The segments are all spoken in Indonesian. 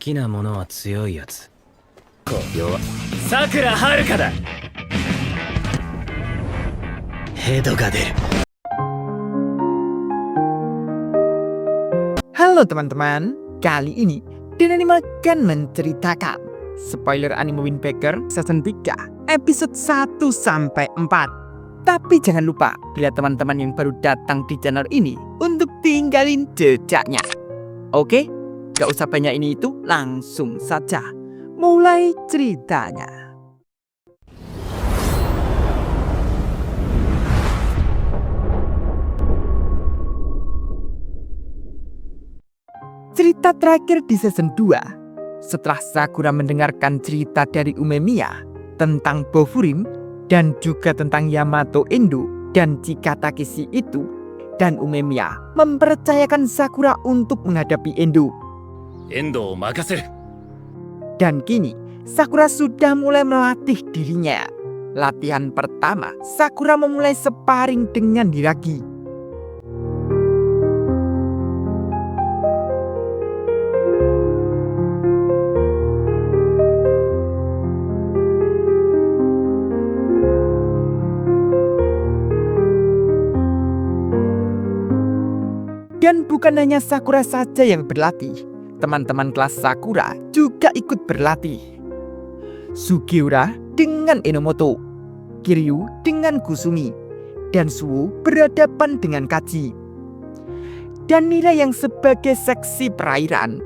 きなものは強いやつ。弱。さくらはるかだ。ヘドが出る。 Halo teman-teman, kali ini Denanime akan menceritakan spoiler anime Wind Waker season 3 episode 1-4. Tapi jangan lupa, bila teman-teman yang baru datang di channel ini untuk tinggalin jejaknya. Oke, gak usah banyak ini itu, langsung saja mulai ceritanya. Cerita terakhir di season 2, setelah Sakura mendengarkan cerita dari Umemiya tentang Bofurim dan juga tentang Yamato Endo dan Chika Takeshi itu, dan Umemiya mempercayakan Sakura untuk menghadapi Endo. Endo makaseru. Dan kini Sakura sudah mulai melatih dirinya. Latihan pertama, Sakura memulai sparring dengan Hiragi. Dan bukan hanya Sakura saja yang berlatih, teman-teman kelas Sakura juga ikut berlatih. Sugiura dengan Enomoto, Kiryu dengan Kusumi, dan Suo berhadapan dengan Kaji. Dan Nira yang sebagai seksi perairan.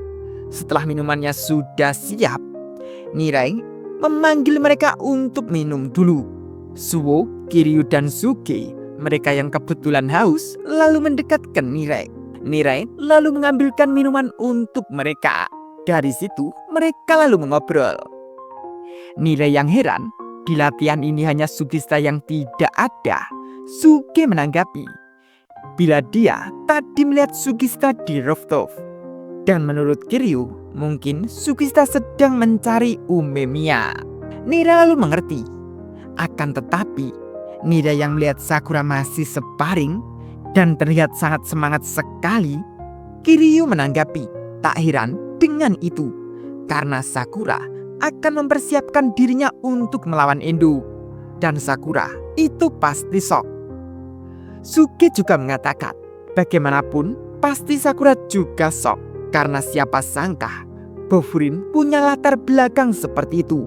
Setelah minumannya sudah siap, Nirei memanggil mereka untuk minum dulu. Suo, Kiryu, dan Suge, mereka yang kebetulan haus, lalu mendekatkan Nirei. Nirei lalu mengambilkan minuman untuk mereka. Dari situ mereka lalu mengobrol. Nirei yang heran, di latihan ini hanya Sugista yang tidak ada. Suge menanggapi, bila dia tadi melihat Sugista di rooftop. Dan menurut Kiryu, mungkin Sugista sedang mencari Umemiya. Nirei lalu mengerti. Akan tetapi, Nirei yang melihat Sakura masih sparring dan terlihat sangat semangat sekali, Kiryu menanggapi tak heran dengan itu, karena Sakura akan mempersiapkan dirinya untuk melawan Endo, dan Sakura itu pasti shock. Suge juga mengatakan, bagaimanapun pasti Sakura juga shock, karena siapa sangka Bofurim punya latar belakang seperti itu.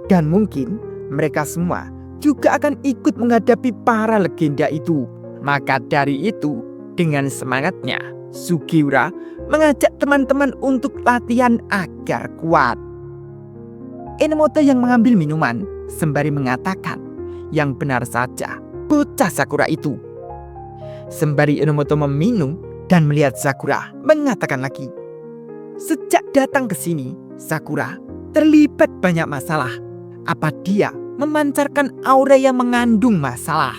Dan mungkin mereka semua juga akan ikut menghadapi para legenda itu. Maka dari itu, dengan semangatnya, Sugiura mengajak teman-teman untuk latihan agar kuat. Enomoto yang mengambil minuman sembari mengatakan, yang benar saja, bocah Sakura itu. Sembari Enomoto meminum dan melihat Sakura, mengatakan lagi, sejak datang ke sini, Sakura terlibat banyak masalah. Apa dia memancarkan aura yang mengandung masalah?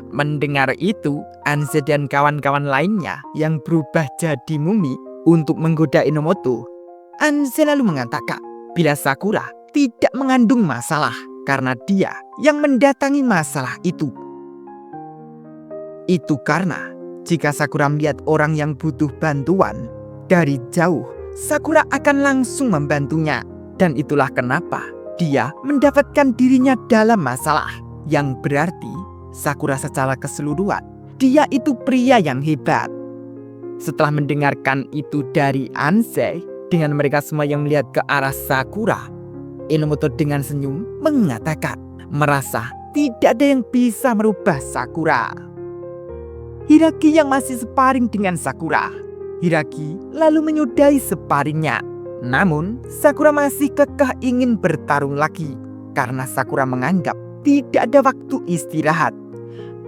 Mendengar itu, Anze dan kawan-kawan lainnya yang berubah jadi mumi untuk menggoda Enomoto. Anze lalu mengatakan, bila Sakura tidak mengandung masalah karena dia yang mendatangi masalah itu. Itu karena jika Sakura melihat orang yang butuh bantuan dari jauh, Sakura akan langsung membantunya. Dan itulah kenapa dia mendapatkan dirinya dalam masalah, yang berarti Sakura secara keseluruhan, dia itu pria yang hebat. Setelah mendengarkan itu dari Anze, dengan mereka semua yang melihat ke arah Sakura, Enomoto dengan senyum mengatakan, merasa tidak ada yang bisa merubah Sakura. Hiragi yang masih sparring dengan Sakura, Hiragi lalu menyudahi sparringnya. Namun Sakura masih kekeh ingin bertarung lagi, karena Sakura menganggap tidak ada waktu istirahat.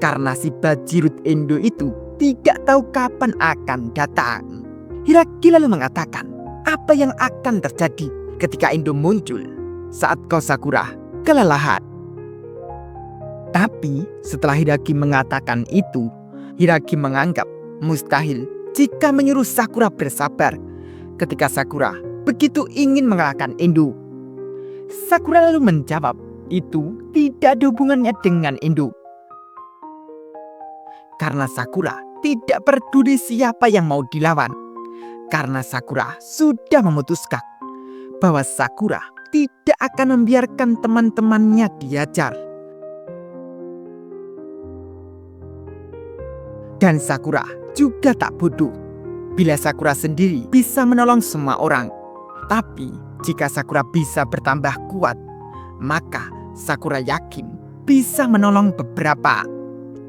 Karena si Bajirut Endo itu tidak tahu kapan akan datang. Hiragi lalu mengatakan, apa yang akan terjadi ketika Endo muncul saat kau Sakura kelelahan. Tapi setelah Hiragi mengatakan itu, Hiragi menganggap mustahil jika menyuruh Sakura bersabar ketika Sakura begitu ingin mengalahkan Endo. Sakura lalu menjawab, itu tidak ada hubungannya dengan Endo. Karena Sakura tidak peduli siapa yang mau dilawan. Karena Sakura sudah memutuskan bahwa Sakura tidak akan membiarkan teman-temannya diajar. Dan Sakura juga tak bodoh bila Sakura sendiri bisa menolong semua orang. Tapi jika Sakura bisa bertambah kuat, maka Sakura yakin bisa menolong beberapa.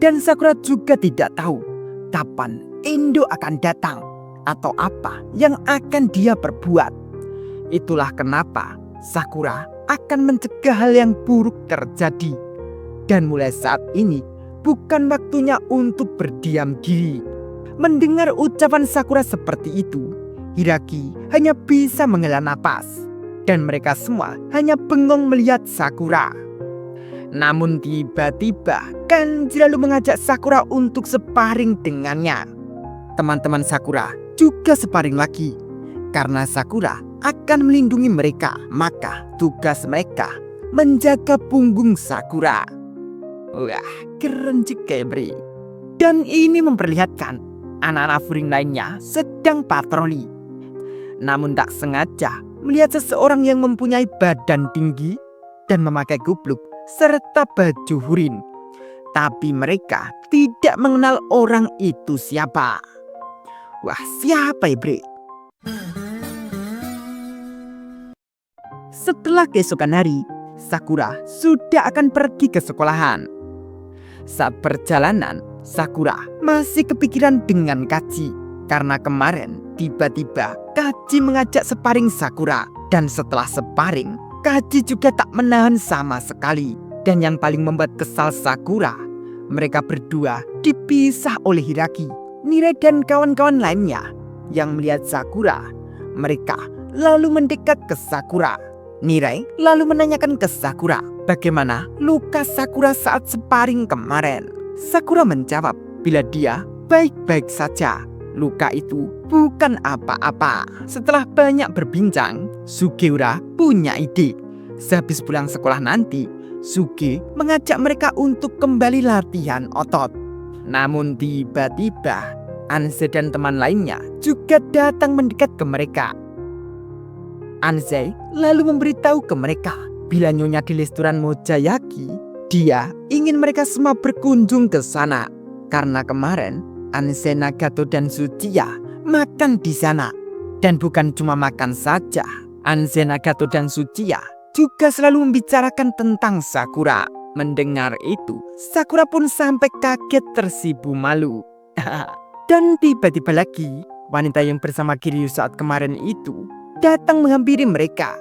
Dan Sakura juga tidak tahu kapan Endo akan datang atau apa yang akan dia perbuat. Itulah kenapa Sakura akan mencegah hal yang buruk terjadi. Dan mulai saat ini bukan waktunya untuk berdiam diri. Mendengar ucapan Sakura seperti itu, Hiragi hanya bisa menghela napas. Dan mereka semua hanya bengong melihat Sakura. Namun tiba-tiba Kanji lalu mengajak Sakura untuk sparring dengannya. Teman-teman Sakura juga sparring lagi. Karena Sakura akan melindungi mereka, maka tugas mereka menjaga punggung Sakura. Wah, keren juga ya, Bre. Dan ini memperlihatkan anak-anak Furin lainnya sedang patroli. Namun tak sengaja melihat seseorang yang mempunyai badan tinggi dan memakai kupluk serta baju Furin. Tapi mereka tidak mengenal orang itu siapa. Wah, siapa ya, Bre? Setelah keesokan hari, Sakura sudah akan pergi ke sekolahan. Saat perjalanan, Sakura masih kepikiran dengan Kaji. Karena kemarin tiba-tiba Kaji mengajak sparring Sakura. Dan setelah sparring, Kaji juga tak menahan sama sekali. Dan yang paling membuat kesal Sakura, mereka berdua dipisah oleh Hiragi, Nire dan kawan-kawan lainnya. Yang melihat Sakura, mereka lalu mendekat ke Sakura. Nire lalu menanyakan ke Sakura bagaimana luka Sakura saat sparring kemarin. Sakura menjawab bila dia baik-baik saja. Luka itu bukan apa-apa. Setelah banyak berbincang, Sugiura punya ide. Sehabis pulang sekolah nanti, Sugi mengajak mereka untuk kembali latihan otot. Namun tiba-tiba Anze dan teman lainnya juga datang mendekat ke mereka. Anze lalu memberitahu ke mereka bila Nyonya di restoran Mojayaki, dia ingin mereka semua berkunjung ke sana. Karena kemarin Anze, Nagato dan Tsuchiya makan di sana. Dan bukan cuma makan saja, Anze, Nagato dan Tsuchiya juga selalu membicarakan tentang Sakura. Mendengar itu, Sakura pun sampai kaget tersipu malu. Dan tiba-tiba lagi, wanita yang bersama Kiryu saat kemarin itu datang menghampiri mereka.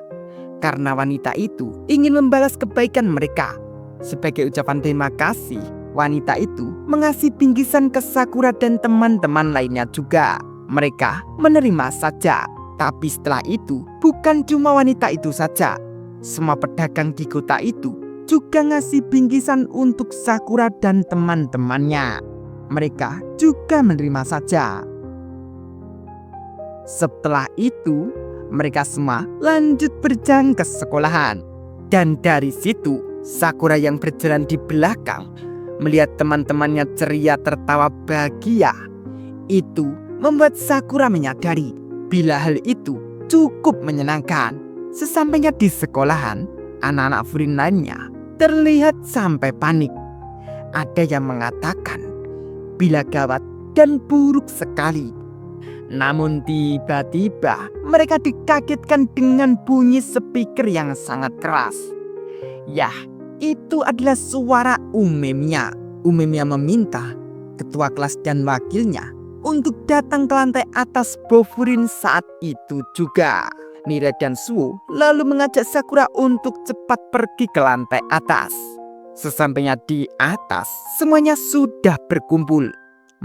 Karena wanita itu ingin membalas kebaikan mereka. Sebagai ucapan terima kasih, wanita itu mengasih bingkisan ke Sakura dan teman-teman lainnya juga. Mereka menerima saja. Tapi setelah itu, bukan cuma wanita itu saja. Semua pedagang di kota itu juga ngasih bingkisan untuk Sakura dan teman-temannya. Mereka juga menerima saja. Setelah itu, mereka semua lanjut berjalan ke sekolahan. Dan dari situ, Sakura yang berjalan di belakang melihat teman-temannya ceria tertawa bahagia. Itu membuat Sakura menyadari bila hal itu cukup menyenangkan. Sesampainya di sekolahan, anak-anak Furin lainnya terlihat sampai panik. Ada yang mengatakan bila gawat dan buruk sekali. Namun tiba-tiba mereka dikagetkan dengan bunyi speaker yang sangat keras. Yah, itu adalah suara Umemiya. Umemiya meminta ketua kelas dan wakilnya untuk datang ke lantai atas Bofurin saat itu juga. Nire dan Suo lalu mengajak Sakura untuk cepat pergi ke lantai atas. Sesampainya di atas, semuanya sudah berkumpul.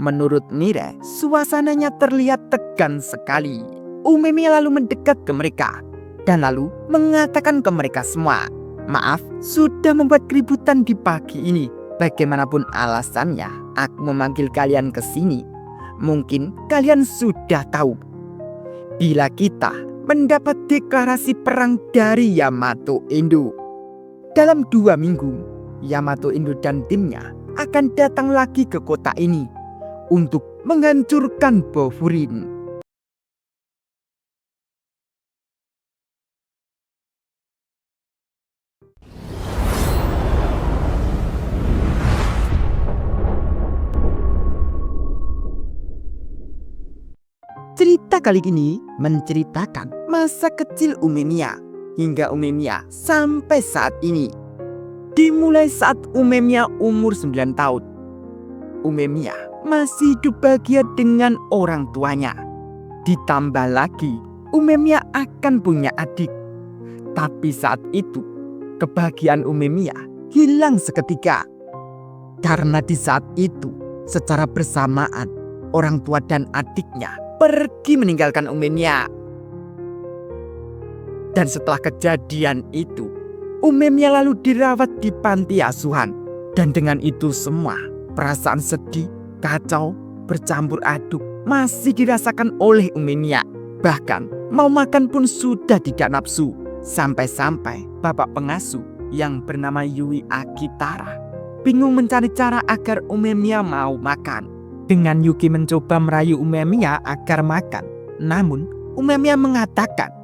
Menurut Nire, suasananya terlihat tegang sekali. Umemiya lalu mendekat ke mereka dan lalu mengatakan ke mereka semua, "Maaf, sudah membuat keributan di pagi ini. Bagaimanapun alasannya, aku memanggil kalian ke sini. Mungkin kalian sudah tahu bila kita mendapat deklarasi perang dari Yamato Endo. Dalam 2 minggu, Yamato Endo dan timnya akan datang lagi ke kota ini untuk menghancurkan Bofurin." Cerita kali ini menceritakan masa kecil Umemiya hingga Umemiya sampai saat ini. Dimulai saat Umemiya umur 9 tahun. Umemiya masih hidup bahagia dengan orang tuanya. Ditambah lagi, Umemiya akan punya adik. Tapi saat itu, kebahagiaan Umemiya hilang seketika. Karena di saat itu, secara bersamaan, orang tua dan adiknya pergi meninggalkan Umemiya. Dan setelah kejadian itu, Umemiya lalu dirawat di panti asuhan. Dan dengan itu semua, perasaan sedih, kacau, bercampur aduk masih dirasakan oleh Umemiya. Bahkan mau makan pun sudah tidak nafsu. Sampai-sampai bapak pengasuh yang bernama Yui Akitara bingung mencari cara agar Umemiya mau makan. Dengan Yuki mencoba merayu Umemiya agar makan, namun Umemiya mengatakan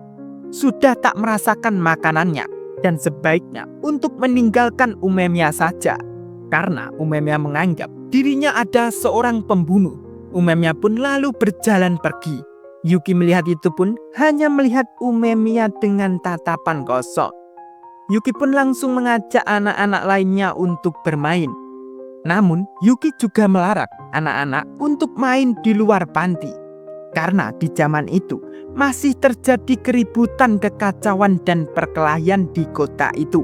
sudah tak merasakan makanannya dan sebaiknya untuk meninggalkan Umemiya saja. Karena Umemiya menganggap dirinya ada seorang pembunuh. Umemiya pun lalu berjalan pergi. Yuki melihat itu pun hanya melihat Umemiya dengan tatapan kosong. Yuki pun langsung mengajak anak-anak lainnya untuk bermain. Namun Yuki juga melarang anak-anak untuk main di luar panti. Karena di zaman itu masih terjadi keributan, kekacauan dan perkelahian di kota itu.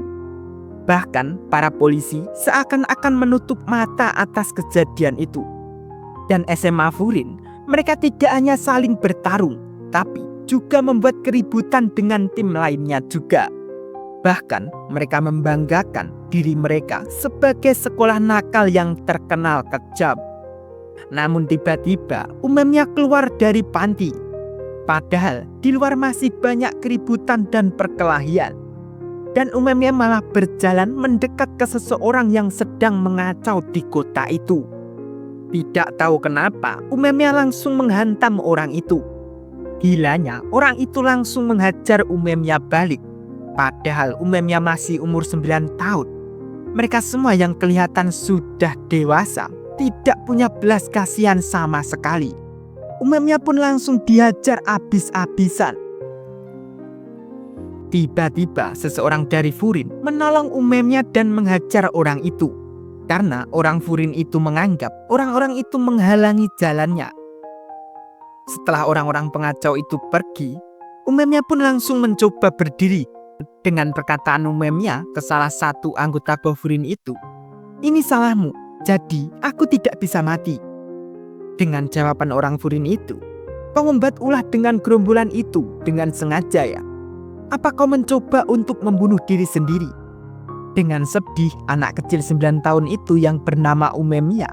Bahkan para polisi seakan-akan menutup mata atas kejadian itu. Dan SMA Furin, mereka tidak hanya saling bertarung, tapi juga membuat keributan dengan tim lainnya juga. Bahkan mereka membanggakan diri mereka sebagai sekolah nakal yang terkenal kejam. Namun tiba-tiba Umemiya keluar dari panti. Padahal di luar masih banyak keributan dan perkelahian. Dan Umemiya malah berjalan mendekat ke seseorang yang sedang mengacau di kota itu. Tidak tahu kenapa Umemiya langsung menghantam orang itu. Gilanya orang itu langsung menghajar Umemiya balik. Padahal Umemiya masih umur 9 tahun. Mereka semua yang kelihatan sudah dewasa, tidak punya belas kasihan sama sekali. Umemiya pun langsung dihajar abis-abisan. Tiba-tiba seseorang dari Furin menolong Umemiya dan menghajar orang itu. Karena orang Furin itu menganggap orang-orang itu menghalangi jalannya. Setelah orang-orang pengacau itu pergi, Umemiya pun langsung mencoba berdiri. Dengan perkataan Umemiya ke salah satu anggota Furin itu, "Ini salahmu, jadi aku tidak bisa mati." Dengan jawaban orang Furin itu, "Kau membuat ulah dengan gerombolan itu dengan sengaja ya? Apa kau mencoba untuk membunuh diri sendiri?" Dengan sedih, anak kecil 9 tahun itu yang bernama Umemiya,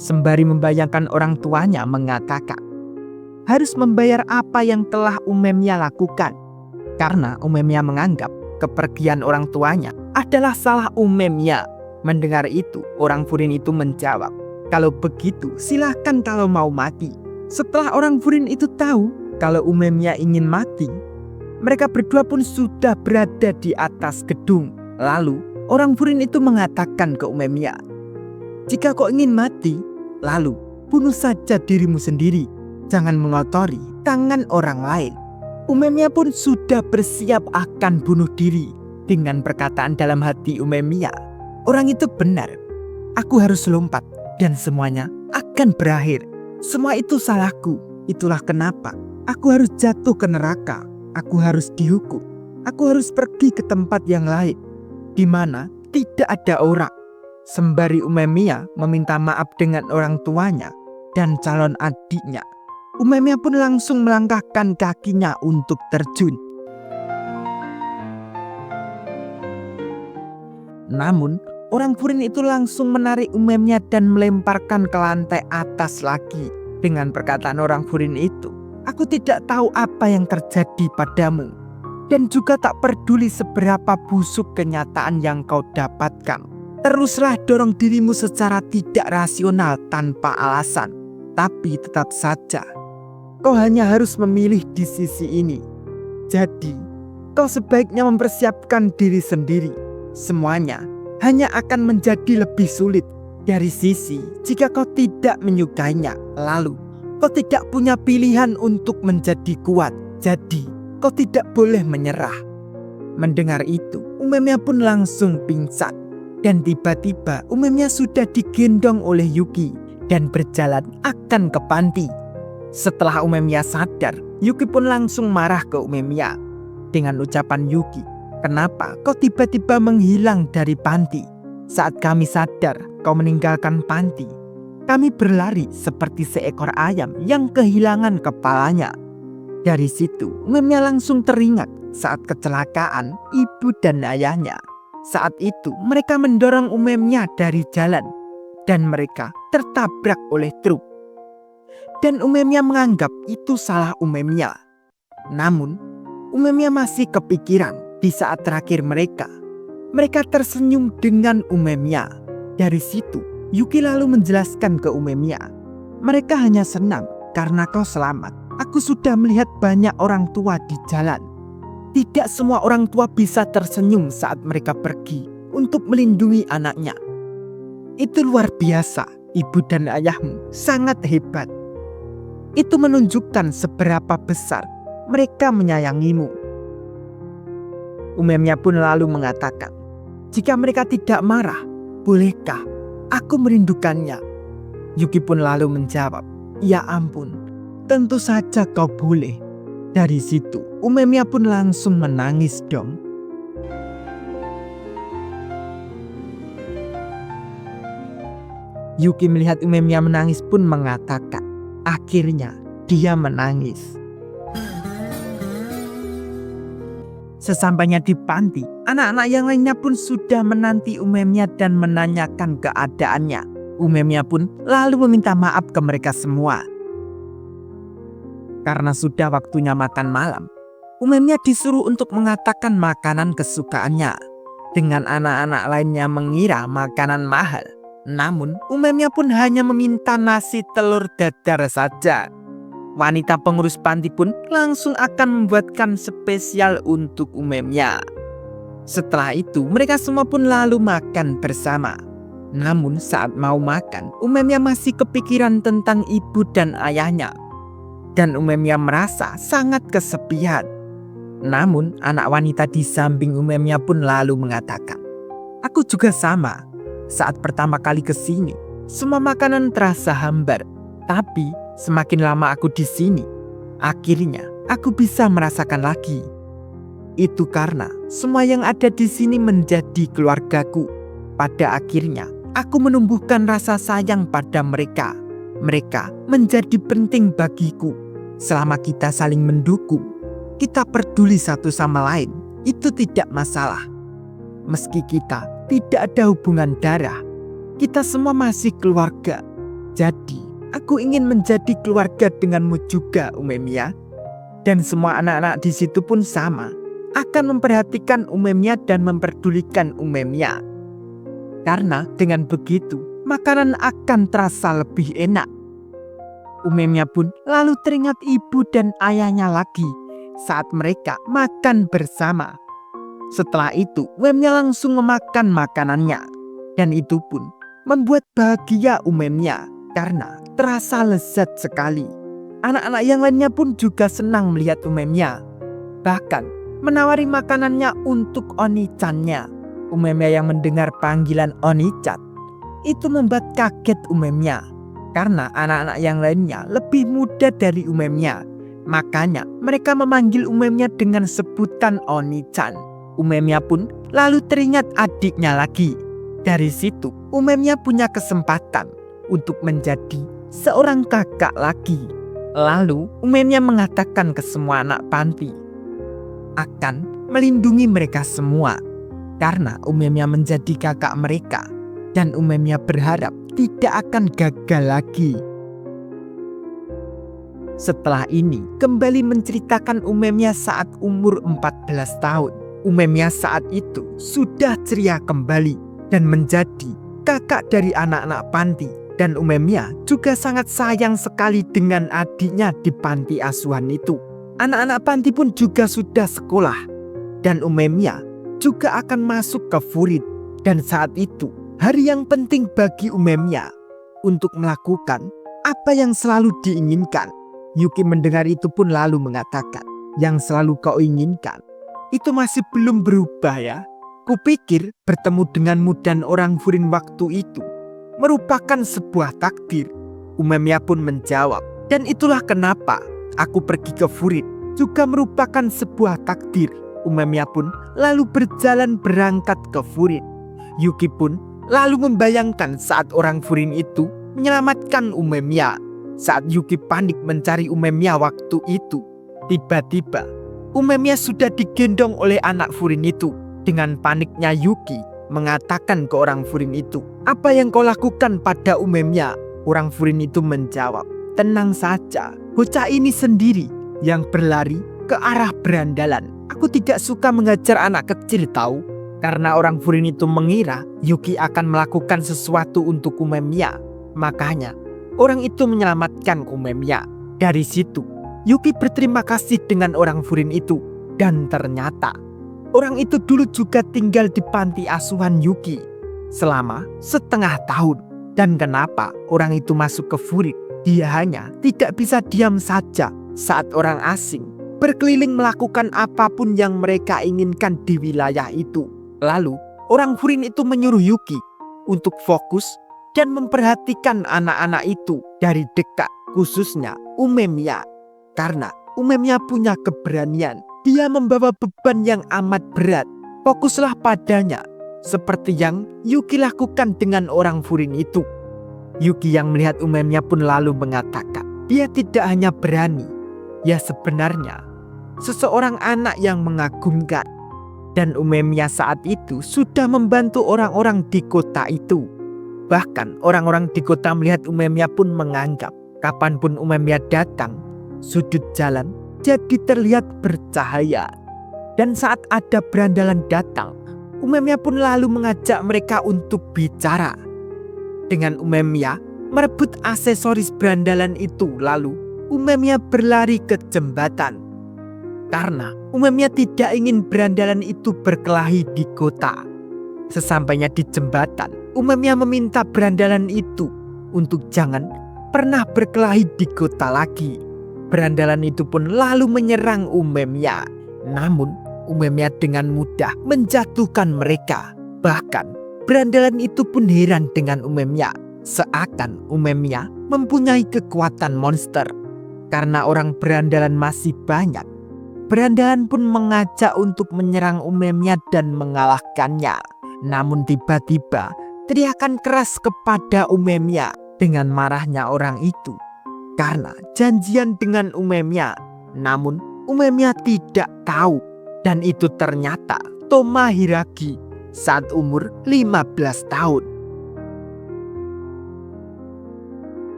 sembari membayangkan orang tuanya mengatakan, harus membayar apa yang telah Umemiya lakukan. Karena Umemiya menganggap kepergian orang tuanya adalah salah Umemiya. Mendengar itu, orang Furin itu menjawab, "Kalau begitu silahkan kalau mau mati." Setelah orang Furin itu tahu kalau Umemiya ingin mati, mereka berdua pun sudah berada di atas gedung. Lalu orang Furin itu mengatakan ke Umemiya, "Jika kau ingin mati, lalu bunuh saja dirimu sendiri. Jangan mengotori tangan orang lain." Umemiya pun sudah bersiap akan bunuh diri. Dengan perkataan dalam hati Umemiya, orang itu benar. Aku harus lompat dan semuanya akan berakhir. Semua itu salahku. Itulah kenapa aku harus jatuh ke neraka. Aku harus dihukum. Aku harus pergi ke tempat yang lain, di mana tidak ada orang. Sembari Umemiya meminta maaf dengan orang tuanya dan calon adiknya, Umemiya pun langsung melangkahkan kakinya untuk terjun. Namun, orang Furin itu langsung menarik Umemiya dan melemparkan ke lantai atas lagi. Dengan perkataan orang Furin itu, "Aku tidak tahu apa yang terjadi padamu. Dan juga tak peduli seberapa busuk kenyataan yang kau dapatkan. Teruslah dorong dirimu secara tidak rasional tanpa alasan. Tapi tetap saja, kau hanya harus memilih di sisi ini. Jadi, kau sebaiknya mempersiapkan diri sendiri. Semuanya hanya akan menjadi lebih sulit. Dari sisi jika kau tidak menyukainya, lalu kau tidak punya pilihan untuk menjadi kuat. Jadi, kau tidak boleh menyerah. Mendengar itu, Umemiya pun langsung pingsan. Dan tiba-tiba Umemiya sudah digendong oleh Yuki dan berjalan akan ke panti. Setelah Umemiya sadar, Yuki pun langsung marah ke Umemiya. Dengan ucapan Yuki, "Kenapa kau tiba-tiba menghilang dari panti? Saat kami sadar kau meninggalkan panti, kami berlari seperti seekor ayam yang kehilangan kepalanya." Dari situ, Umemiya langsung teringat saat kecelakaan ibu dan ayahnya. Saat itu, mereka mendorong Umemiya dari jalan dan mereka tertabrak oleh truk. Dan Umemiya menganggap itu salah Umemiya. Namun, Umemiya masih kepikiran di saat terakhir mereka. Mereka tersenyum dengan Umemiya. Dari situ, Yuki lalu menjelaskan ke Umemiya, "Mereka hanya senang karena kau selamat. Aku sudah melihat banyak orang tua di jalan. Tidak semua orang tua bisa tersenyum saat mereka pergi untuk melindungi anaknya. Itu luar biasa, ibu dan ayahmu sangat hebat. Itu menunjukkan seberapa besar mereka menyayangimu." Umemiya pun lalu mengatakan, "Jika mereka tidak marah, bolehkah aku merindukannya?" Yuki pun lalu menjawab, "Ya ampun, tentu saja kau boleh." Dari situ, Umemiya pun langsung menangis dong. Yuki melihat Umemiya menangis pun mengatakan, "Akhirnya dia menangis." Sesampainya di panti, anak-anak yang lainnya pun sudah menanti Umemiya dan menanyakan keadaannya. Umemiya pun lalu meminta maaf ke mereka semua. Karena sudah waktunya makan malam, Umemiya disuruh untuk mengatakan makanan kesukaannya. Dengan anak-anak lainnya mengira makanan mahal, namun Umemiya pun hanya meminta nasi telur dadar saja. Wanita pengurus panti pun langsung akan membuatkan spesial untuk Umemiya. Setelah itu, mereka semua pun lalu makan bersama. Namun saat mau makan, Umemiya masih kepikiran tentang ibu dan ayahnya. Dan Umemiya merasa sangat kesepian. Namun anak wanita di samping Umemiya pun lalu mengatakan, "Aku juga sama. Saat pertama kali ke sini, semua makanan terasa hambar. Tapi semakin lama aku di sini, akhirnya aku bisa merasakan lagi. Itu karena semua yang ada di sini menjadi keluargaku. Pada akhirnya, aku menumbuhkan rasa sayang pada mereka. Mereka menjadi penting bagiku. Selama kita saling mendukung, kita peduli satu sama lain, itu tidak masalah. Meski kita tidak ada hubungan darah, kita semua masih keluarga. Jadi, aku ingin menjadi keluarga denganmu juga, Umemiya." Dan semua anak-anak di situ pun sama, akan memperhatikan Umemiya dan memperdulikan Umemiya. Karena dengan begitu, makanan akan terasa lebih enak. Umemiya pun lalu teringat ibu dan ayahnya lagi saat mereka makan bersama. Setelah itu, Umemiya langsung memakan makanannya. Dan itu pun membuat bahagia Umemiya karena terasa lezat sekali. Anak-anak yang lainnya pun juga senang melihat Umemiya. Bahkan menawari makanannya untuk Oni-channya. Umemiya yang mendengar panggilan Oni-chan itu membuat kaget Umemiya. Karena anak-anak yang lainnya lebih muda dari Umemiya. Makanya mereka memanggil Umemiya dengan sebutan Oni-chan. Umemiya pun lalu teringat adiknya lagi. Dari situ Umemiya punya kesempatan untuk menjadi seorang kakak lagi. Lalu Umemiya mengatakan ke semua anak panti akan melindungi mereka semua. Karena Umemiya menjadi kakak mereka. Dan Umemiya berharap tidak akan gagal lagi. Setelah ini kembali menceritakan Umemiya saat umur 14 tahun. Umemiya saat itu sudah ceria kembali dan menjadi kakak dari anak-anak panti. Dan Umemiya juga sangat sayang sekali dengan adiknya di panti asuhan itu. Anak-anak panti pun juga sudah sekolah. Dan Umemiya juga akan masuk ke Furid. Dan saat itu hari yang penting bagi Umemiya untuk melakukan apa yang selalu diinginkan. Yuki mendengar itu pun lalu mengatakan, yang selalu kau inginkan itu masih belum berubah ya. Kupikir bertemu denganmu dan orang Furin waktu itu merupakan sebuah takdir. Umemiya pun menjawab, dan itulah kenapa aku pergi ke Furin juga merupakan sebuah takdir. Umemiya pun lalu berjalan berangkat ke Furin. Yuki pun lalu membayangkan saat orang Furin itu menyelamatkan Umemiya. Saat Yuki panik mencari Umemiya waktu itu, tiba-tiba Umemiya sudah digendong oleh anak Furin itu. Dengan paniknya Yuki mengatakan ke orang Furin itu, apa yang kau lakukan pada Umemiya? Orang Furin itu menjawab, tenang saja, bocah ini sendiri yang berlari ke arah berandalan. Aku tidak suka mengajar anak kecil tahu. Karena orang Furin itu mengira Yuki akan melakukan sesuatu untuk Umemiya. Makanya orang itu menyelamatkan Umemiya. Dari situ Yuki berterima kasih dengan orang Furin itu. Dan ternyata orang itu dulu juga tinggal di panti asuhan Yuki selama setengah tahun. Dan kenapa orang itu masuk ke Furin? Dia hanya tidak bisa diam saja saat orang asing berkeliling melakukan apapun yang mereka inginkan di wilayah itu. Lalu orang Furin itu menyuruh Yuki untuk fokus dan memperhatikan anak-anak itu dari dekat, khususnya Umemiya. Karena Umemiya punya keberanian, dia membawa beban yang amat berat. Fokuslah padanya, seperti yang Yuki lakukan dengan orang Furin itu. Yuki yang melihat Umemiya pun lalu mengatakan, dia tidak hanya berani, ya sebenarnya seseorang anak yang mengagumkan. Dan Umemiya saat itu sudah membantu orang-orang di kota itu. Bahkan orang-orang di kota melihat Umemiya pun menganggap kapanpun Umemiya datang, sudut jalan jadi terlihat bercahaya. Dan saat ada berandalan datang, Umemiya pun lalu mengajak mereka untuk bicara. Dengan Umemiya merebut aksesoris berandalan itu, lalu Umemiya berlari ke jembatan. Karena Umemiya tidak ingin berandalan itu berkelahi di kota. Sesampainya di jembatan, Umemiya meminta berandalan itu untuk jangan pernah berkelahi di kota lagi. Berandalan itu pun lalu menyerang Umemiya. Namun Umemiya dengan mudah menjatuhkan mereka. Bahkan berandalan itu pun heran dengan Umemiya. Seakan Umemiya mempunyai kekuatan monster. Karena orang berandalan masih banyak, berandalan pun mengajak untuk menyerang Umemiya dan mengalahkannya. Namun tiba-tiba teriakan keras kepada Umemiya dengan marahnya orang itu. Karena janjian dengan Umemiya, namun Umemiya tidak tahu. Dan itu ternyata Toma Hiragi saat umur 15 tahun.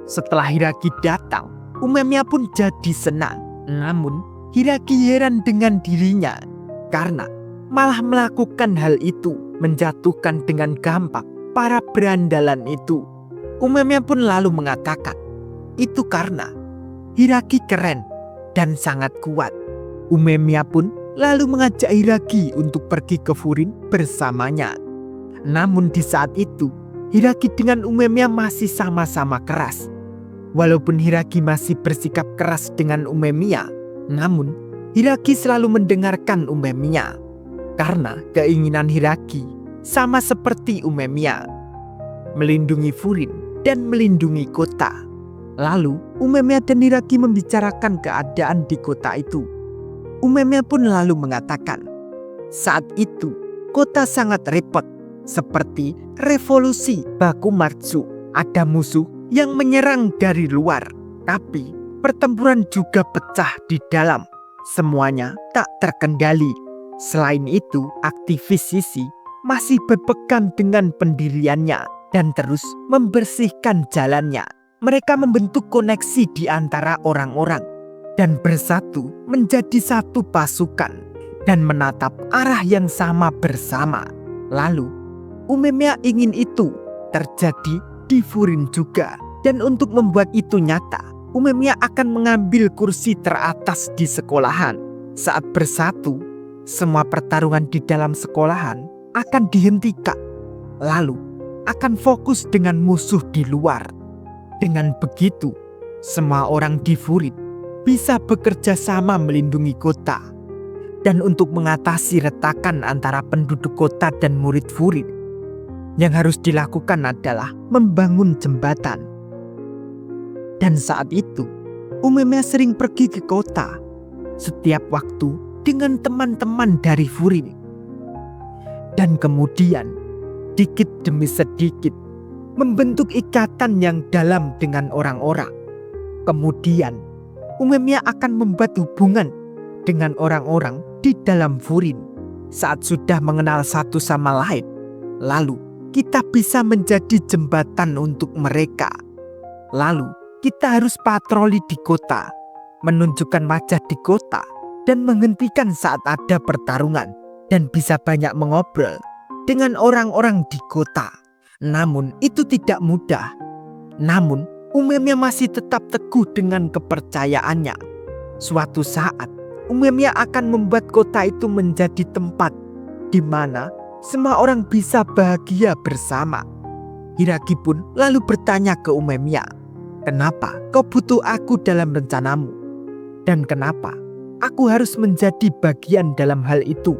Setelah Hiragi datang, Umemiya pun jadi senang. Namun Hiragi heran dengan dirinya karena malah melakukan hal itu, menjatuhkan dengan gampang para berandalan itu. Umemiya pun lalu mengatakan, itu karena Hiragi keren dan sangat kuat. Umemiya pun lalu mengajak Hiragi untuk pergi ke Furin bersamanya. Namun di saat itu Hiragi dengan Umemiya masih sama-sama keras. Walaupun Hiragi masih bersikap keras dengan Umemiya, namun Hiragi selalu mendengarkan Umemiya. Karena keinginan Hiragi sama seperti Umemiya, melindungi Furin dan melindungi kota. Lalu Umemiya dan Hiragi membicarakan keadaan di kota itu. Umemiya pun lalu mengatakan, saat itu kota sangat repot, seperti revolusi Bakumatsu. Ada musuh yang menyerang dari luar, tapi pertempuran juga pecah di dalam. Semuanya tak terkendali. Selain itu, aktivis Sisi masih berpegang dengan pendiriannya dan terus membersihkan jalannya. Mereka membentuk koneksi di antara orang-orang dan bersatu menjadi satu pasukan dan menatap arah yang sama bersama. Lalu, Umemiya ingin itu terjadi di Furin juga. Dan untuk membuat itu nyata, Umemiya akan mengambil kursi teratas di sekolahan. Saat bersatu, semua pertarungan di dalam sekolahan akan dihentikan. Lalu, akan fokus dengan musuh di luar. Dengan begitu, semua orang di Furin bisa bekerja sama melindungi kota. Dan untuk mengatasi retakan antara penduduk kota dan murid Furin, yang harus dilakukan adalah membangun jembatan. Dan saat itu, Umemiya sering pergi ke kota setiap waktu dengan teman-teman dari Furin. Dan kemudian, dikit demi sedikit, membentuk ikatan yang dalam dengan orang-orang. Kemudian, Umemiya akan membuat hubungan dengan orang-orang di dalam Furin. Saat sudah mengenal satu sama lain, lalu kita bisa menjadi jembatan untuk mereka. Lalu kita harus patroli di kota, menunjukkan wajah di kota, dan menghentikan saat ada pertarungan, dan bisa banyak mengobrol dengan orang-orang di kota. Namun itu tidak mudah. Namun Umemiya masih tetap teguh dengan kepercayaannya. Suatu saat Umemiya akan membuat kota itu menjadi tempat di mana semua orang bisa bahagia bersama. Hiragi pun lalu bertanya ke Umemiya, "Kenapa kau butuh aku dalam rencanamu? Dan kenapa aku harus menjadi bagian dalam hal itu?"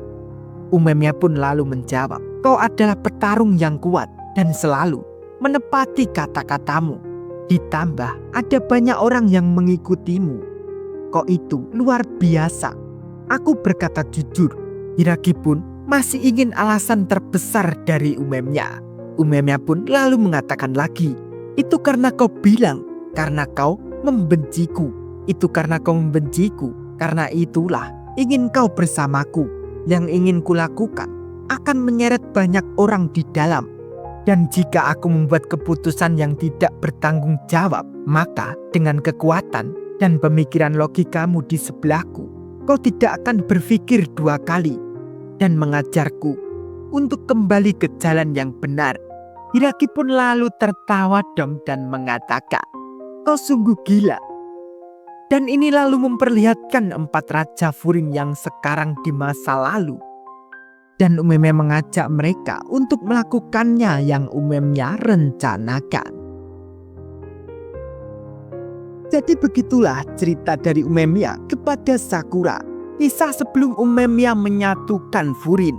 Umemiya pun lalu menjawab, "Kau adalah petarung yang kuat dan selalu menepati kata-katamu. Ditambah ada banyak orang yang mengikutimu. Kau itu luar biasa." Aku berkata jujur. Hiragi pun masih ingin alasan terbesar dari Umemiya. Umemiya pun lalu mengatakan lagi, "Itu karena kau bilang, karena kau membenciku. Itu karena kau membenciku. Karena itulah ingin kau bersamaku. Yang ingin kulakukan akan menyeret banyak orang di dalam. Dan jika aku membuat keputusan yang tidak bertanggung jawab, maka dengan kekuatan dan pemikiran logikamu di sebelahku, kau tidak akan berpikir dua kali dan mengajarku untuk kembali ke jalan yang benar." Hiragi pun lalu tertawa dong dan mengatakan, "Kau sungguh gila." Dan ini lalu memperlihatkan 4 raja Furin yang sekarang di masa lalu. Dan Umemiya mengajak mereka untuk melakukannya yang Umemiya rencanakan. Jadi begitulah cerita dari Umemiya kepada Sakura. Kisah sebelum Umemiya menyatukan Furin.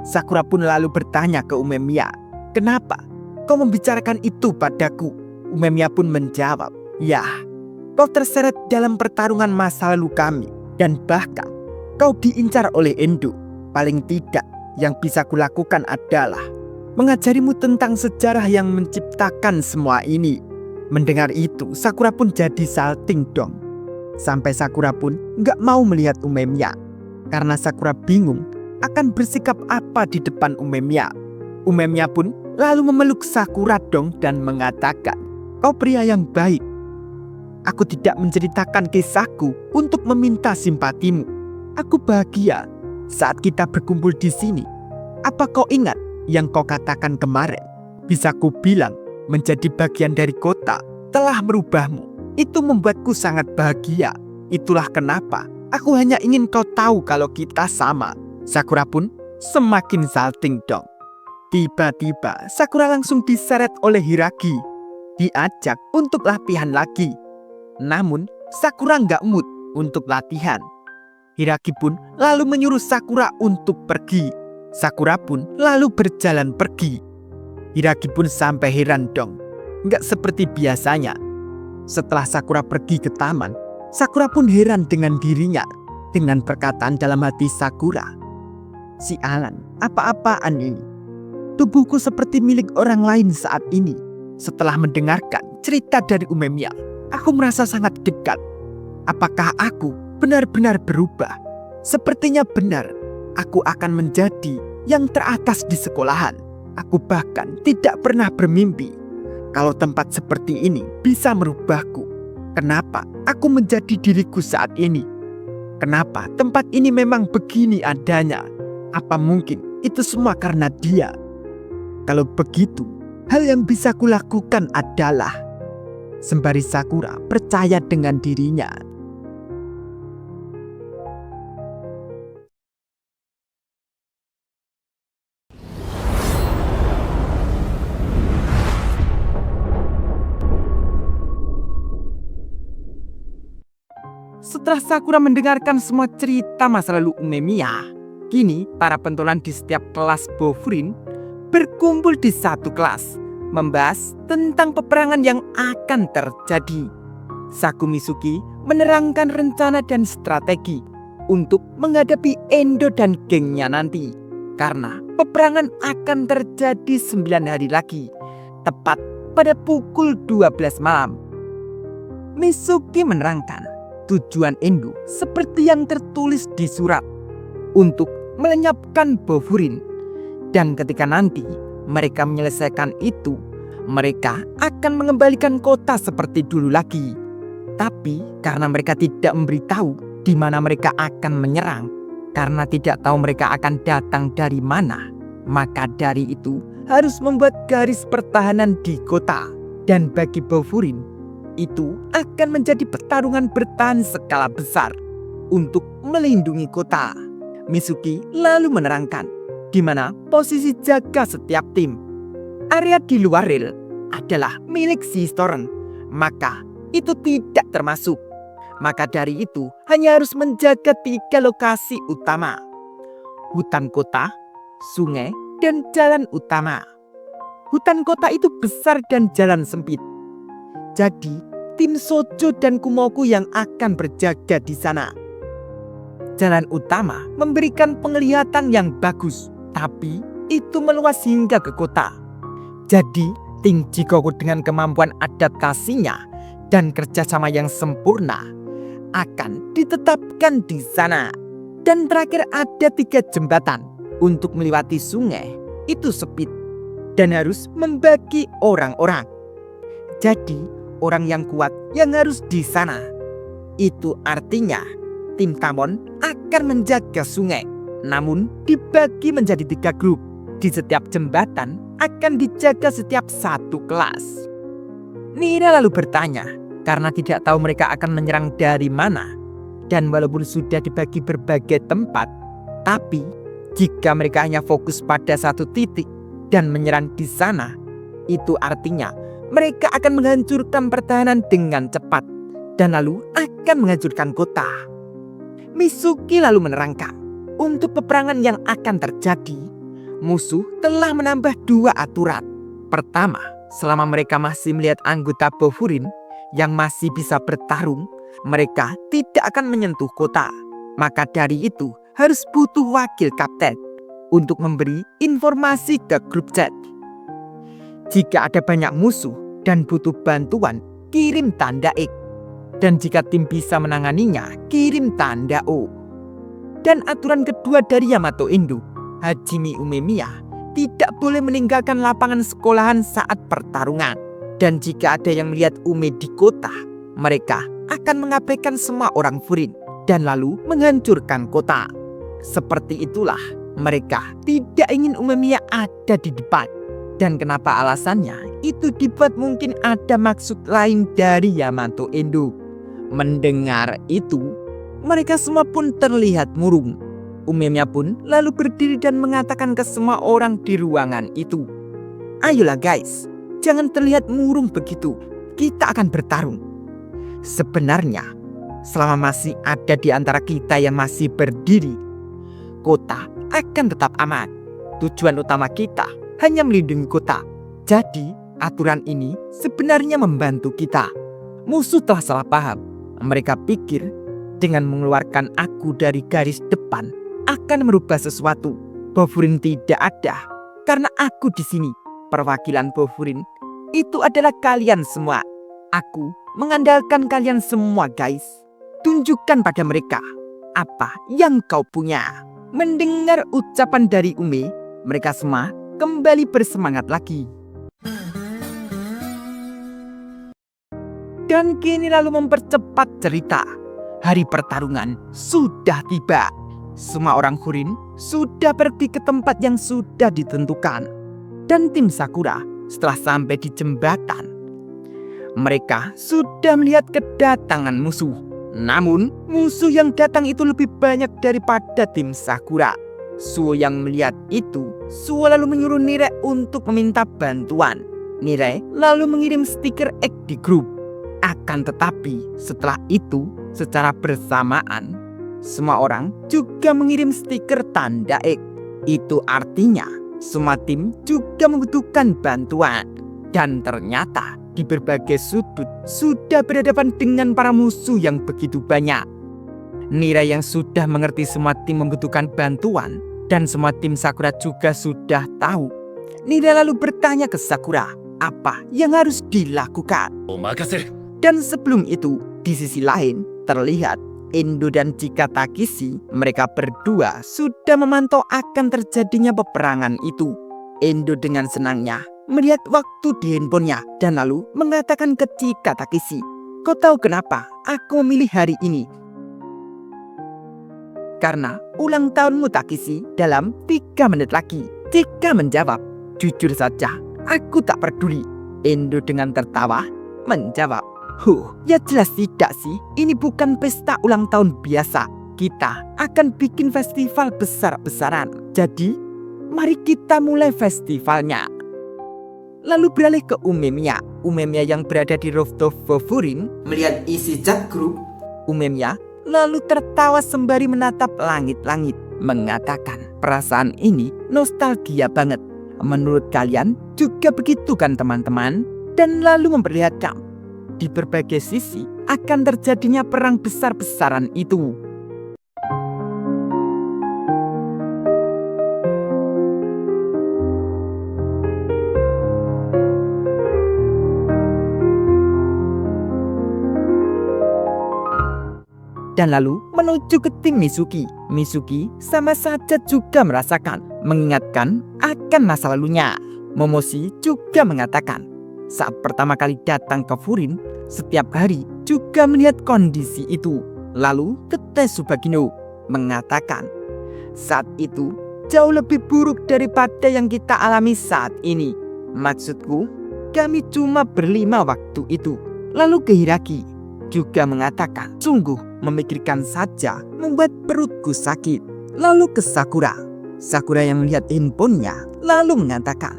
Sakura pun lalu bertanya ke Umemiya, "Kenapa kau membicarakan itu padaku?" Umemiya pun menjawab, "Ya, kau terseret dalam pertarungan masa lalu kami. Dan bahkan kau diincar oleh Endo. Paling tidak yang bisa kulakukan adalah mengajarimu tentang sejarah yang menciptakan semua ini." Mendengar itu, Sakura pun jadi salting dong. Sampai Sakura pun gak mau melihat Umemiya. Karena Sakura bingung akan bersikap apa di depan Umemiya. Umemiya pun lalu memeluk Sakura dong dan mengatakan, "Kau pria yang baik. Aku tidak menceritakan kisahku untuk meminta simpatimu. Aku bahagia saat kita berkumpul di sini. Apa kau ingat yang kau katakan kemarin? Bisa ku bilang menjadi bagian dari kota telah merubahmu. Itu membuatku sangat bahagia. Itulah kenapa aku hanya ingin kau tahu kalau kita sama." Sakura pun semakin salting dong. Tiba-tiba Sakura langsung diseret oleh Hiragi. Diajak untuk latihan lagi. Namun Sakura nggak mood untuk latihan. Hiragi pun lalu menyuruh Sakura untuk pergi. Sakura pun lalu berjalan pergi. Hiragi pun sampai heran dong. Nggak seperti biasanya. Setelah Sakura pergi ke taman, Sakura pun heran dengan dirinya. Dengan perkataan dalam hati Sakura, "Sialan, apa-apaan ini? Tubuhku seperti milik orang lain saat ini." Setelah mendengarkan cerita dari Umemiya, aku merasa sangat dekat. Apakah aku benar-benar berubah? Sepertinya benar. Aku akan menjadi yang teratas di sekolahan. Aku bahkan tidak pernah bermimpi kalau tempat seperti ini bisa merubahku. Kenapa aku menjadi diriku saat ini? Kenapa tempat ini memang begini adanya? Apa mungkin itu semua karena dia? Kalau begitu, hal yang bisa kulakukan adalah..." Sembari Sakura percaya dengan dirinya. Setelah Sakura mendengarkan semua cerita masa lalu Umemiya, kini para pentolan di setiap kelas Bofurin berkumpul di satu kelas, membahas tentang peperangan yang akan terjadi. Sakumitsuki menerangkan rencana dan strategi untuk menghadapi Endo dan gengnya nanti. Karena peperangan akan terjadi 9 hari lagi, tepat pada pukul 12 malam. Mitsuki menerangkan tujuan Endo seperti yang tertulis di surat, untuk melenyapkan Bofurin. Dan ketika nanti mereka menyelesaikan itu, mereka akan mengembalikan kota seperti dulu lagi. Tapi karena mereka tidak memberitahu di mana mereka akan menyerang, karena tidak tahu mereka akan datang dari mana, maka dari itu harus membuat garis pertahanan di kota. Dan bagi Bofurin, itu akan menjadi pertarungan bertahan skala besar untuk melindungi kota. Mitsuki lalu menerangkan di mana posisi jaga setiap tim. Area di luar rel adalah milik si Storen, maka itu tidak termasuk. Maka dari itu hanya harus menjaga 3 lokasi utama: hutan kota, sungai, dan jalan utama. Hutan kota itu besar dan jalan sempit. Jadi tim Sojo dan Kumoku yang akan berjaga di sana. Jalan utama memberikan penglihatan yang bagus, tapi itu meluas hingga ke kota. Jadi tim Jikoku dengan kemampuan adaptasinya dan kerjasama yang sempurna akan ditetapkan di sana. Dan terakhir ada 3 jembatan untuk melewati sungai, itu sempit dan harus membagi orang-orang. Jadi orang yang kuat yang harus di sana. Itu artinya tim Tamon akan menjaga sungai, namun dibagi menjadi 3 grup. Di setiap jembatan akan dijaga setiap satu kelas. Nira lalu bertanya, karena tidak tahu mereka akan menyerang dari mana. Dan walaupun sudah dibagi berbagai tempat, tapi jika mereka hanya fokus pada satu titik dan menyerang di sana, itu artinya mereka akan menghancurkan pertahanan dengan cepat dan lalu akan menghancurkan kota. Mitsuki lalu menerangkan, untuk peperangan yang akan terjadi, musuh telah menambah 2 aturan. Pertama, selama mereka masih melihat anggota Bofurin yang masih bisa bertarung, mereka tidak akan menyentuh kota. Maka dari itu harus butuh wakil kapten untuk memberi informasi ke grup chat. Jika ada banyak musuh dan butuh bantuan, kirim tanda X. Dan jika tim bisa menanganinya, kirim tanda O. Dan aturan kedua dari Yamato Endo, Hajime Umemiya tidak boleh meninggalkan lapangan sekolahan saat pertarungan. Dan jika ada yang melihat Ume di kota, mereka akan mengabaikan semua orang Furin dan lalu menghancurkan kota. Seperti itulah mereka tidak ingin Umemiya ada di depan. Dan kenapa alasannya? Itu dibuat mungkin ada maksud lain dari Yamato Endo. Mendengar itu, mereka semua pun terlihat murung. Umemiya pun lalu berdiri dan mengatakan ke semua orang di ruangan itu, "Ayolah guys, jangan terlihat murung begitu. Kita akan bertarung." Sebenarnya, selama masih ada di antara kita yang masih berdiri, kota akan tetap aman. Tujuan utama kita hanya melindungi kota. Jadi, aturan ini sebenarnya membantu kita. Musuh telah salah paham. Mereka pikir dengan mengeluarkan aku dari garis depan akan merubah sesuatu. Bofurin tidak ada karena aku di sini. Perwakilan Bofurin itu adalah kalian semua. Aku mengandalkan kalian semua guys. Tunjukkan pada mereka apa yang kau punya. Mendengar ucapan dari Ume, mereka semua kembali bersemangat lagi. Dan kini lalu mempercepat cerita. Hari pertarungan sudah tiba. Semua orang Furin sudah pergi ke tempat yang sudah ditentukan. Dan tim Sakura setelah sampai di jembatan, mereka sudah melihat kedatangan musuh. Namun musuh yang datang itu lebih banyak daripada tim Sakura. Suo yang melihat itu, Suo lalu menyuruh Nire untuk meminta bantuan. Nire lalu mengirim stiker X di grup. Akan tetapi setelah itu Secara bersamaan, semua orang juga mengirim stiker tanda X. Itu artinya semua tim juga membutuhkan bantuan. Dan ternyata di berbagai sudut sudah berhadapan dengan para musuh yang begitu banyak. Nira yang sudah mengerti semua tim membutuhkan bantuan dan semua tim Sakura juga sudah tahu. Nira lalu bertanya ke Sakura apa yang harus dilakukan. Dan sebelum itu, di sisi lain terlihat Endo dan Chika Takishi, mereka berdua sudah memantau akan terjadinya peperangan itu. Endo dengan senangnya melihat waktu di handphonenya dan lalu mengatakan ke Chika Takishi, "Kau tahu kenapa aku memilih hari ini?" "Karena ulang tahunmu Takishi dalam 3 menit lagi." Chika menjawab, "Jujur saja, aku tak peduli." Endo dengan tertawa menjawab, "Ya jelas tidak sih, ini bukan pesta ulang tahun biasa. Kita akan bikin festival besar-besaran. Jadi, mari kita mulai festivalnya." Lalu beralih ke Umemiya. Umemiya yang berada di rooftop Bofurin melihat isi chat grup. Umemiya lalu tertawa sembari menatap langit-langit, mengatakan, "Perasaan ini nostalgia banget. Menurut kalian juga begitu kan teman-teman?" Dan lalu memperlihatkan di berbagai sisi akan terjadinya perang besar-besaran itu. Dan lalu menuju ke tim Mizuki. Mizuki sama saja juga merasakan, mengingatkan akan masa lalunya. Momoshi juga mengatakan, saat pertama kali datang ke Furin, setiap hari juga melihat kondisi itu. Lalu Tete Subagino mengatakan, saat itu jauh lebih buruk daripada yang kita alami saat ini. Maksudku, kami cuma berlima waktu itu. Lalu Kehiraki juga mengatakan, sungguh memikirkan saja membuat perutku sakit. Lalu ke Sakura. Sakura yang melihat handphonenya lalu mengatakan,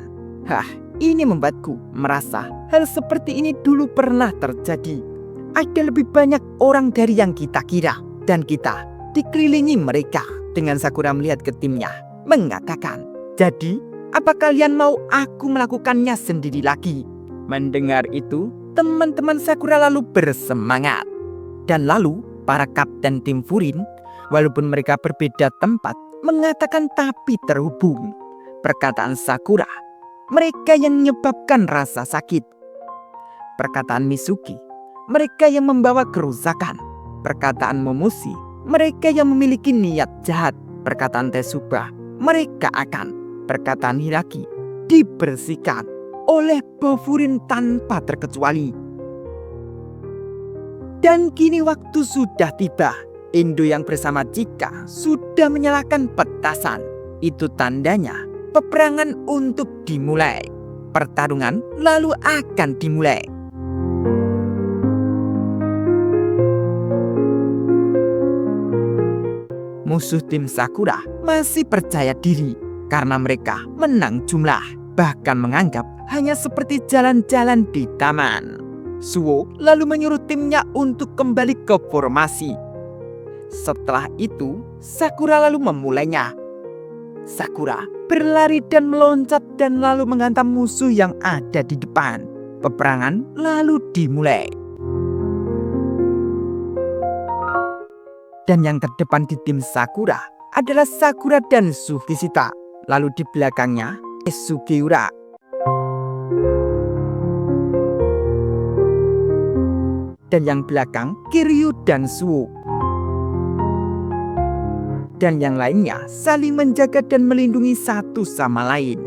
ini membuatku merasa hal seperti ini dulu pernah terjadi. Ada lebih banyak orang dari yang kita kira dan kita dikelilingi mereka. Dengan Sakura melihat ke timnya mengatakan, jadi apa kalian mau aku melakukannya sendiri lagi? Mendengar itu, teman-teman Sakura lalu bersemangat. Dan lalu para kapten tim Furin, walaupun mereka berbeda tempat, mengatakan tapi terhubung. Perkataan Sakura, mereka yang menyebabkan rasa sakit. Perkataan Mizuki, mereka yang membawa kerusakan. Perkataan Momoshi, mereka yang memiliki niat jahat. Perkataan Tesuba, mereka akan. Perkataan Hiraki, dibersihkan oleh Bofurin tanpa terkecuali. Dan kini waktu sudah tiba. Endo yang bersama Chika sudah menyalakan petasan. Itu tandanya peperangan untuk dimulai. Pertarungan lalu akan dimulai. Musuh tim Sakura masih percaya diri karena mereka menang jumlah. Bahkan menganggap hanya seperti jalan-jalan di taman. Suo lalu menyuruh timnya untuk kembali ke formasi. Setelah itu, Sakura lalu memulainya. Sakura berlari dan meloncat dan lalu menghantam musuh yang ada di depan. Peperangan lalu dimulai. Dan yang terdepan di tim Sakura adalah Sakura dan Sugishita. Lalu di belakangnya Sugiura. Dan yang belakang Kiryu dan Suo. Dan yang lainnya saling menjaga dan melindungi satu sama lain.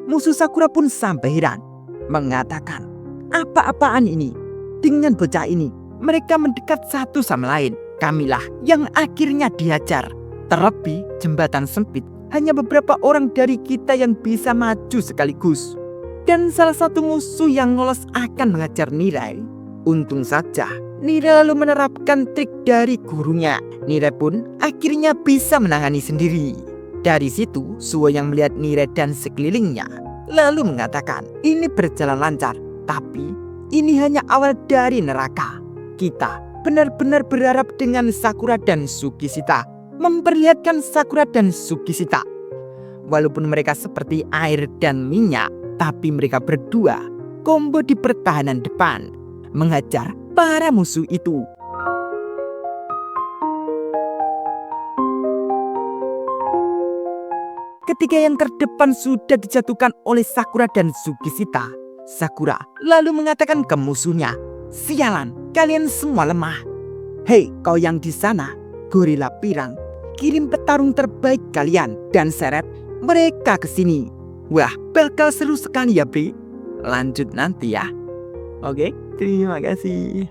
Musuh Sakura pun sampai heran, mengatakan, apa-apaan ini? Dengan bocah ini, mereka mendekat satu sama lain. Kamilah yang akhirnya dihajar. Terlebih jembatan sempit, hanya beberapa orang dari kita yang bisa maju sekaligus. Dan salah satu musuh yang lolos akan mengajar Nirai. Untung saja Nirai lalu menerapkan trik dari gurunya. Nirai pun akhirnya bisa menangani sendiri. Dari situ Suo yang melihat Nirai dan sekelilingnya lalu mengatakan, ini berjalan lancar, tapi ini hanya awal dari neraka. Kita benar-benar berharap dengan Sakura dan Sukishita, memperlihatkan Sakura dan Sukishita. Walaupun mereka seperti air dan minyak, tapi mereka berdua combo di pertahanan depan, menghajar para musuh itu. Ketika yang terdepan sudah dijatuhkan oleh Sakura dan Sukishita, Sakura lalu mengatakan ke musuhnya, "Sialan, kalian semua lemah. Hei, kau yang di sana, gorila pirang, kirim petarung terbaik kalian dan seret mereka ke sini." Wah, bakal seru sekali ya, Bri. Lanjut nanti ya. Oke, terima kasih.